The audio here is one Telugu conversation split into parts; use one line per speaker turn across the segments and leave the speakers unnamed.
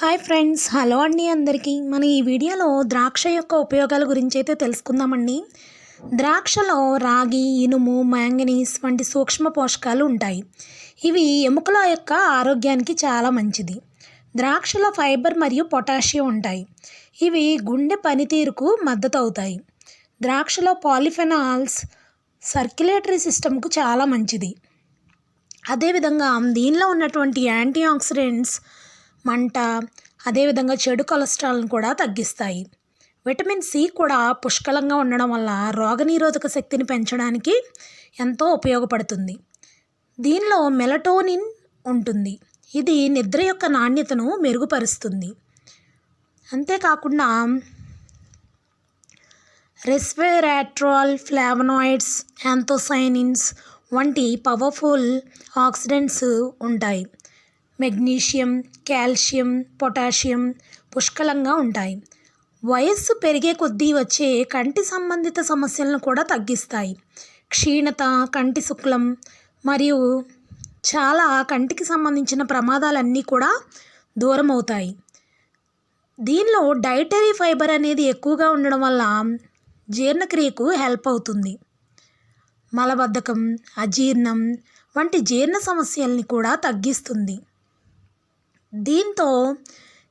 హాయ్ ఫ్రెండ్స్, హలో అండి అందరికీ. మన ఈ వీడియోలో ద్రాక్ష యొక్క ఉపయోగాల గురించి అయితే తెలుసుకుందామండి. ద్రాక్షలో రాగి, ఇనుము, మ్యాంగనీస్ వంటి సూక్ష్మ పోషకాలు ఉంటాయి. ఇవి ఎముకల యొక్క ఆరోగ్యానికి చాలా మంచిది. ద్రాక్షలో ఫైబర్ మరియు పొటాషియం ఉంటాయి. ఇవి గుండె పనితీరుకు మద్దతు అవుతాయి. ద్రాక్షలో పాలిఫెనాల్స్ సర్క్యులేటరీ సిస్టమ్కు చాలా మంచిది. అదేవిధంగా దీనిలో ఉన్నటువంటి యాంటీ ఆక్సిడెంట్స్ మంట, అదేవిధంగా చెడు కొలెస్ట్రాల్ను కూడా తగ్గిస్తాయి. విటమిన్ సి కూడా పుష్కలంగా ఉండడం వల్ల రోగనిరోధక శక్తిని పెంచడానికి ఎంతో ఉపయోగపడుతుంది. దీనిలో మెలటోనిన్ ఉంటుంది. ఇది నిద్ర యొక్క నాణ్యతను మెరుగుపరుస్తుంది. అంతేకాకుండా రెస్వెరాట్రాల్, ఫ్లావనాయిడ్స్, యాంథోసైనిన్స్ వంటి పవర్ఫుల్ ఆక్సిడెంట్స్ ఉంటాయి. మెగ్నీషియం, కాల్షియం, పొటాషియం పుష్కలంగా ఉంటాయి. వయస్సు పెరిగే కొద్దీ వచ్చే కంటి సంబంధిత సమస్యలను కూడా తగ్గిస్తాయి. క్షీణత, కంటి శుక్లం మరియు చాలా కంటికి సంబంధించిన ప్రమాదాలన్నీ కూడా దూరం అవుతాయి. దీనిలో డైటరీ ఫైబర్ అనేది ఎక్కువగా ఉండడం వల్ల జీర్ణక్రియకు హెల్ప్ అవుతుంది. మలబద్ధకం, అజీర్ణం వంటి జీర్ణ సమస్యల్ని కూడా తగ్గిస్తుంది. దీంతో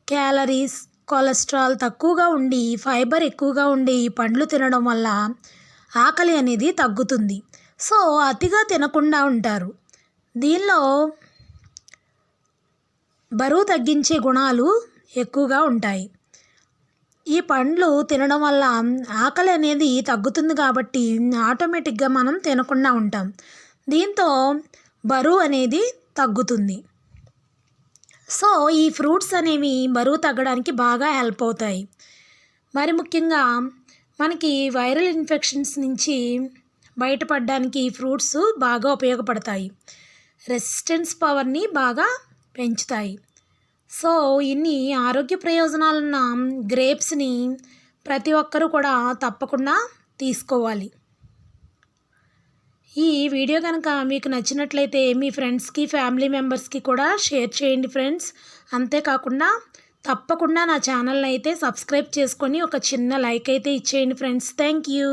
క్యాలరీస్, కొలెస్ట్రాల్ తక్కువగా ఉండి ఫైబర్ ఎక్కువగా ఉండే ఈ పండ్లు తినడం వల్ల ఆకలి అనేది తగ్గుతుంది. సో అతిగా తినకుండా ఉంటారు. దీనిలో బరువు తగ్గించే గుణాలు ఎక్కువగా ఉంటాయి. ఈ పండ్లు తినడం వల్ల ఆకలి అనేది తగ్గుతుంది కాబట్టి ఆటోమేటిక్గా మనం తినకుండా ఉంటాం. దీంతో బరువు అనేది తగ్గుతుంది. సో ఈ ఫ్రూట్స్ అనేవి బరువు తగ్గడానికి బాగా హెల్ప్ అవుతాయి. మరి ముఖ్యంగా మనకి వైరల్ ఇన్ఫెక్షన్స్ నుంచి బయటపడడానికి ఈ ఫ్రూట్స్ బాగా ఉపయోగపడతాయి. రెసిస్టెన్స్ పవర్ని బాగా పెంచుతాయి. సో ఇన్ని ఆరోగ్య ప్రయోజనాలున్న గ్రేప్స్ని ప్రతి ఒక్కరూ కూడా తప్పకుండా తీసుకోవాలి. ఈ వీడియో కనుక మీకు నచ్చినట్లయితే మీ ఫ్రెండ్స్కి, ఫ్యామిలీ మెంబర్స్కి కూడా షేర్ చేయండి ఫ్రెండ్స్. అంతేకాకుండా తప్పకుండా నా ఛానల్ని అయితే సబ్స్క్రైబ్ చేసుకొని ఒక చిన్న లైక్ అయితే ఇచ్చేయండి ఫ్రెండ్స్. Thank you.